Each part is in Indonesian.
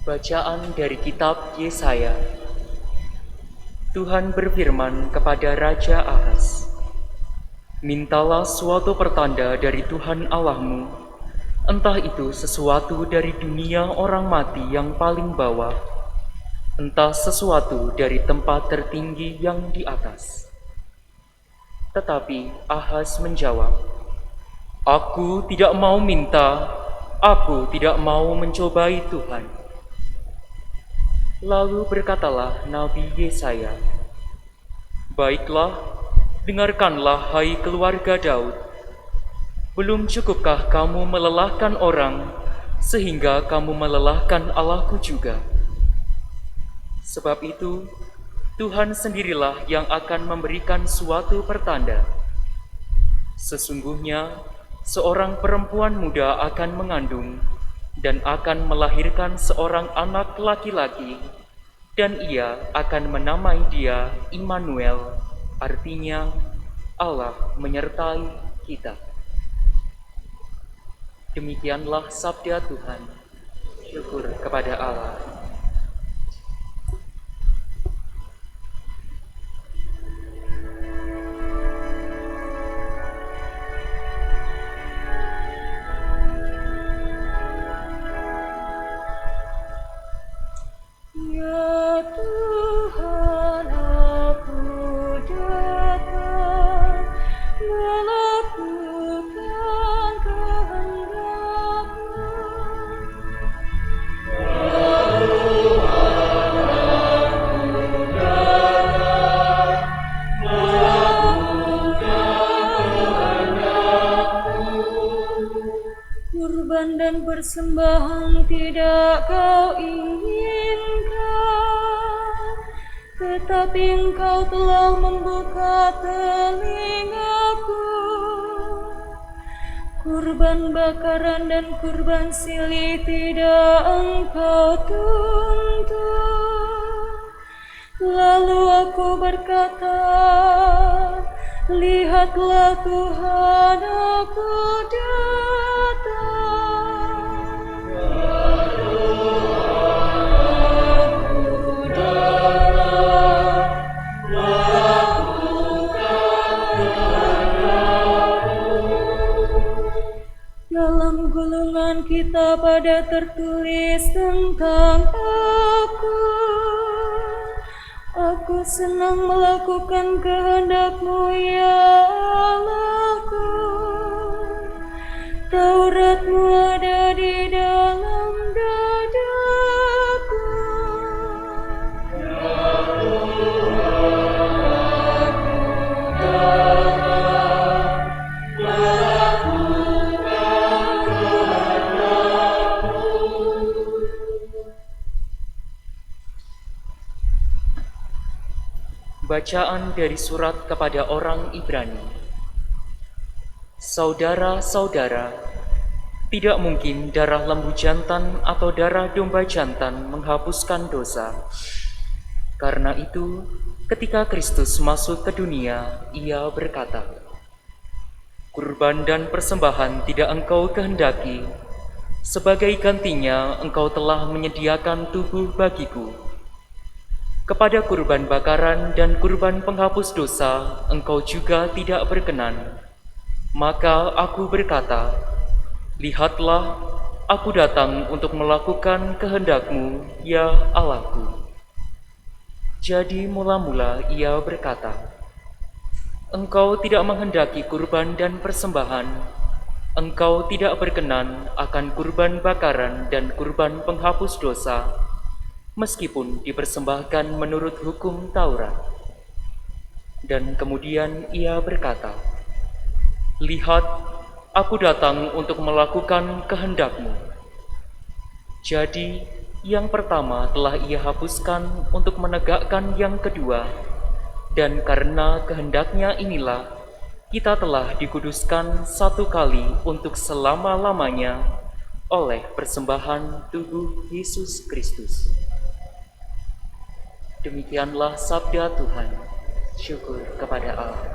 Bacaan dari kitab Yesaya. Tuhan berfirman kepada Raja Ahaz, "Mintalah suatu pertanda dari Tuhan Allahmu, entah itu sesuatu dari dunia orang mati yang paling bawah, entah sesuatu dari tempat tertinggi yang di atas." Tetapi Ahaz menjawab, "Aku tidak mau minta, aku tidak mau mencobai Tuhan." Lalu berkatalah Nabi Yesaya, "Baiklah, dengarkanlah hai keluarga Daud. Belum cukupkah kamu melelahkan orang, sehingga kamu melelahkan Allahku juga? Sebab itu, Tuhan sendirilah yang akan memberikan suatu pertanda. Sesungguhnya, seorang perempuan muda akan mengandung dan akan melahirkan seorang anak laki-laki, dan ia akan menamai dia Immanuel, artinya Allah menyertai kita." Demikianlah sabda Tuhan. Syukur kepada Allah. Ya Tuhan, aku datang melakukan kehendak-Mu. Kurban dan persembahan tidak Kau inginkan, tetapi Engkau telah membuka telingaku. Kurban bakaran dan kurban silih tidak Engkau tuntut. Lalu aku berkata, "Lihatlah Tuhan, aku datang." Dalam gulungan kita pada tertulis tentang aku. Aku senang melakukan kehendak-Mu, ya Allahku. Taurat-Mu ada di dalam dadaku. Bacaan dari surat kepada orang Ibrani. Saudara-saudara, tidak mungkin darah lembu jantan atau darah domba jantan menghapuskan dosa. Karena itu, ketika Kristus masuk ke dunia, Ia berkata, "Kurban dan persembahan tidak Engkau kehendaki, sebagai gantinya Engkau telah menyediakan tubuh bagiku. Kepada kurban bakaran dan kurban penghapus dosa Engkau juga tidak berkenan. Maka aku berkata, lihatlah, aku datang untuk melakukan kehendak-Mu, ya Allahku." Jadi mula-mula Ia berkata, "Engkau tidak menghendaki kurban dan persembahan, Engkau tidak berkenan akan kurban bakaran dan kurban penghapus dosa, meskipun dipersembahkan menurut hukum Taurat." Dan kemudian Ia berkata, "Lihat, aku datang untuk melakukan kehendak-Mu." Jadi, yang pertama telah Ia hapuskan untuk menegakkan yang kedua, dan karena kehendaknya inilah, kita telah dikuduskan satu kali untuk selama-lamanya oleh persembahan tubuh Yesus Kristus. Demikianlah sabda Tuhan. Syukur kepada Allah.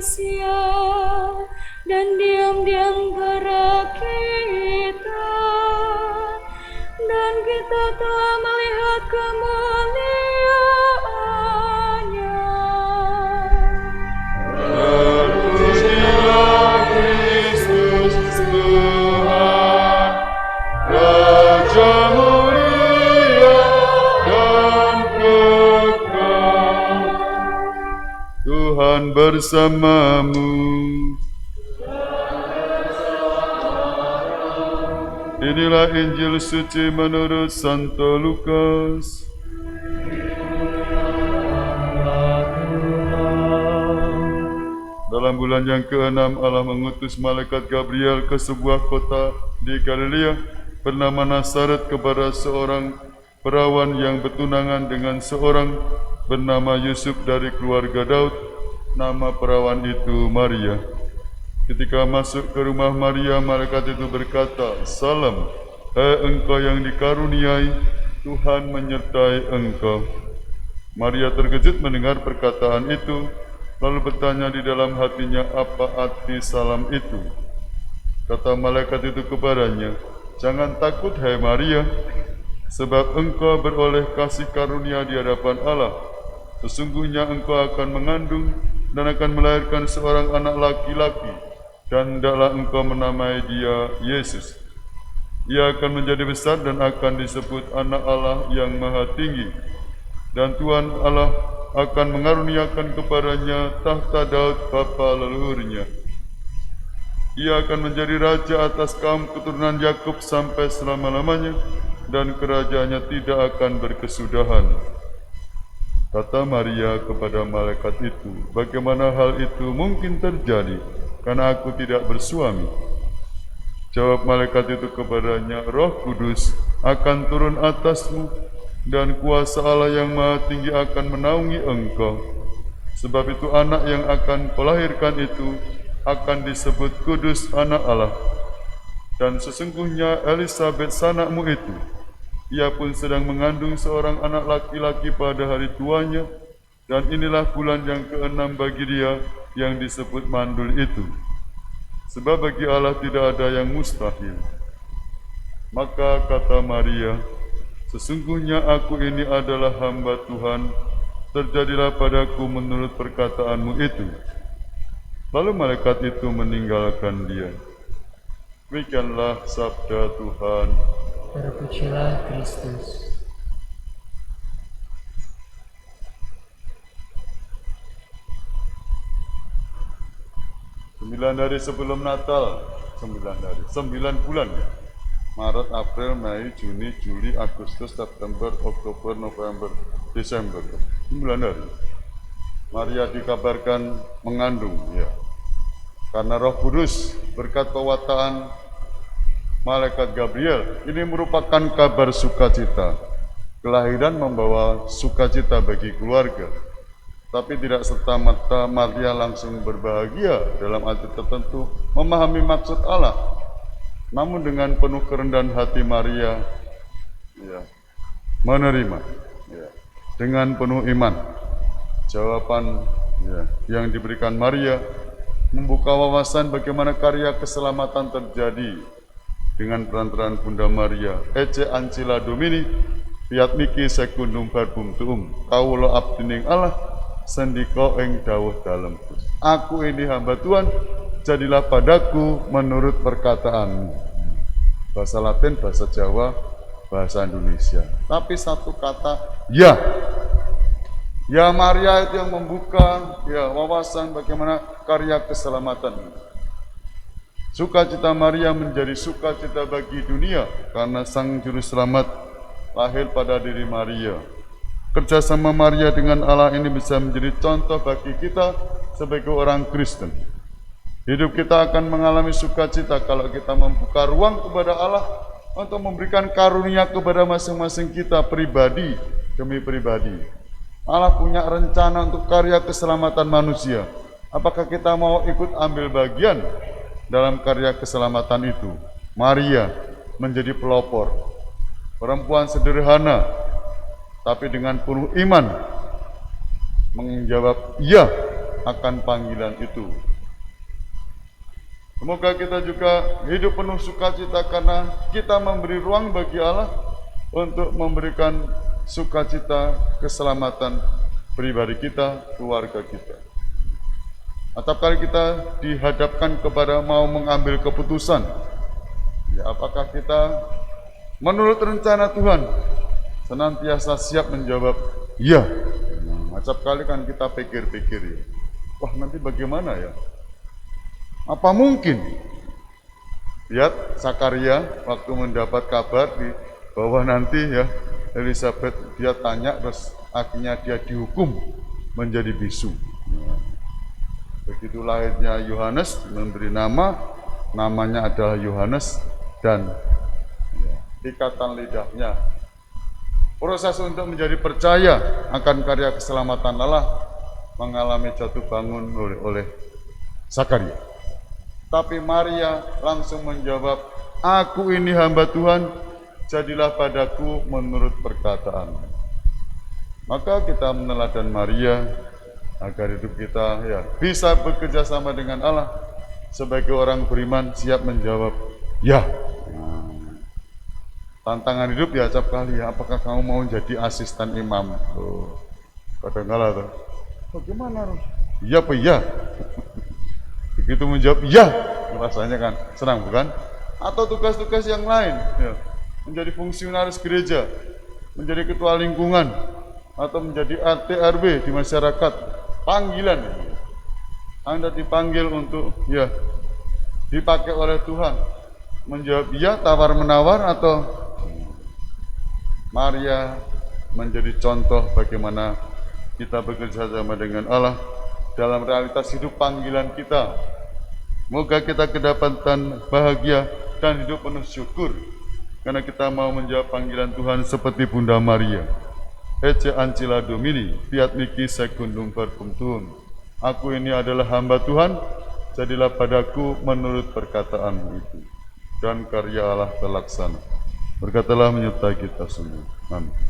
manusia dan diam di antara kita, dan kita telah melihat kemuliaannya. Terpujilah Kristus Tuhan, Raja mulia dan kekal. Tuhan bersamamu. Inilah Injil suci menurut Santo Lukas. Dalam bulan yang ke-6 Allah mengutus malaikat Gabriel ke sebuah kota di Galilea bernama Nazaret kepada seorang perawan yang bertunangan dengan seorang bernama Yusuf dari keluarga Daud. Nama perawan itu Maria. Ketika masuk ke rumah Maria, malaikat itu berkata, "Salam, hai engkau yang dikaruniai, Tuhan menyertai engkau." Maria terkejut mendengar perkataan itu, lalu bertanya di dalam hatinya apa arti salam itu. Kata malaikat itu kepadanya, "Jangan takut, hai Maria, sebab engkau beroleh kasih karunia di hadapan Allah. Sesungguhnya engkau akan mengandung dan akan melahirkan seorang anak laki-laki, dan hendaklah engkau menamai dia Yesus. Ia akan menjadi besar dan akan disebut Anak Allah yang Maha Tinggi. Dan Tuhan Allah akan mengaruniakan kepadanya tahta Daud bapa leluhurnya. Ia akan menjadi raja atas kaum keturunan Yakub sampai selama-lamanya, dan kerajaannya tidak akan berkesudahan." Kata Maria kepada malaikat itu, "Bagaimana hal itu mungkin terjadi, karena aku tidak bersuami?" Jawab malaikat itu kepadanya, "Roh Kudus akan turun atasmu, dan kuasa Allah yang Maha Tinggi akan menaungi engkau. Sebab itu anak yang akan kau lahirkan itu akan disebut kudus, Anak Allah. Dan sesungguhnya Elisabet sanakmu itu, ia pun sedang mengandung seorang anak laki-laki pada hari tuanya, dan inilah bulan yang ke-6 bagi dia yang disebut mandul itu. Sebab bagi Allah tidak ada yang mustahil." Maka kata Maria, "Sesungguhnya aku ini adalah hamba Tuhan, terjadilah padaku menurut perkataanmu itu." Lalu malaikat itu meninggalkan dia. Demikianlah sabda Tuhan. Terpujilah Kristus. Sembilan hari sebelum Natal, 9 bulan ya. Maret, April, Mei, Juni, Juli, Agustus, September, Oktober, November, Desember. 9 hari. Maria dikabarkan mengandung, ya. Karena Roh Kudus berkat pewataan malaikat Gabriel. Ini merupakan kabar sukacita. Kelahiran membawa sukacita bagi keluarga. Tapi tidak serta-merta Maria langsung berbahagia dalam arti tertentu, memahami maksud Allah. Namun dengan penuh kerendahan hati Maria, ya, menerima, ya, dengan penuh iman. Jawaban, ya, yang diberikan Maria membuka wawasan bagaimana karya keselamatan terjadi dengan perantaraan Bunda Maria. Ecce ancilla Domini, fiat mihi secundum verbum tuum. Kawula abdining Allah, sendika ing dawuh dalem. Aku ini hamba Tuhan, jadilah padaku menurut perkataanmu. Bahasa Latin, bahasa Jawa, bahasa Indonesia. Tapi satu kata, ya. Ya, Maria itu yang membuka, ya, wawasan bagaimana karya keselamatan. Sukacita Maria menjadi sukacita bagi dunia karena Sang Juru Selamat lahir pada diri Maria. Kerjasama Maria dengan Allah ini bisa menjadi contoh bagi kita sebagai orang Kristen. Hidup kita akan mengalami sukacita kalau kita membuka ruang kepada Allah untuk memberikan karunia kepada masing-masing kita pribadi demi pribadi. Allah punya rencana untuk karya keselamatan manusia. Apakah kita mau ikut ambil bagian dalam karya keselamatan itu? Maria menjadi pelopor, perempuan sederhana, tapi dengan penuh iman menjawab iya akan panggilan itu. Semoga kita juga hidup penuh sukacita karena kita memberi ruang bagi Allah untuk memberikan sukacita, keselamatan pribadi kita, keluarga kita. Atau kali kita dihadapkan kepada mau mengambil keputusan, ya apakah kita menurut rencana Tuhan senantiasa siap menjawab ya. Acap kali kan kita pikir-pikir ya, wah nanti bagaimana ya? Apa mungkin? Lihat Zakaria waktu mendapat kabar bahwa nanti ya Elizabeth dia tanya terus akhirnya dia dihukum menjadi bisu. Begitu lahirnya Yohanes memberi namanya adalah Yohanes dan ikatan lidahnya. Proses untuk menjadi percaya akan karya keselamatan Allah mengalami jatuh bangun oleh Zakaria. Tapi Maria langsung menjawab, aku ini hamba Tuhan, jadilah padaku menurut perkataan. Maka kita meneladan Maria agar hidup kita ya bisa bekerja sama dengan Allah sebagai orang beriman siap menjawab ya. Tantangan hidup ya acap kali ya, apakah kamu mau jadi asisten imam? Kadang-kadang tuh, bagaimana? Iya apa iya? Begitu menjawab ya, rasanya kan senang bukan? Atau tugas-tugas yang lain, ya, menjadi fungsionaris gereja, menjadi ketua lingkungan, atau menjadi RT RW di masyarakat, panggilan. Anda dipanggil untuk ya dipakai oleh Tuhan, menjawab ya tawar menawar atau Maria menjadi contoh bagaimana kita bekerja sama dengan Allah dalam realitas hidup panggilan kita. Semoga kita kedapatan bahagia dan hidup penuh syukur karena kita mau menjawab panggilan Tuhan seperti Bunda Maria. Ece ancila domini, fiat niki secundum verbum tuum. Aku ini adalah hamba Tuhan, jadilah padaku menurut perkataanmu itu. Dan karya Allah terlaksana. Berkatalah menyertai kita semua. Amin.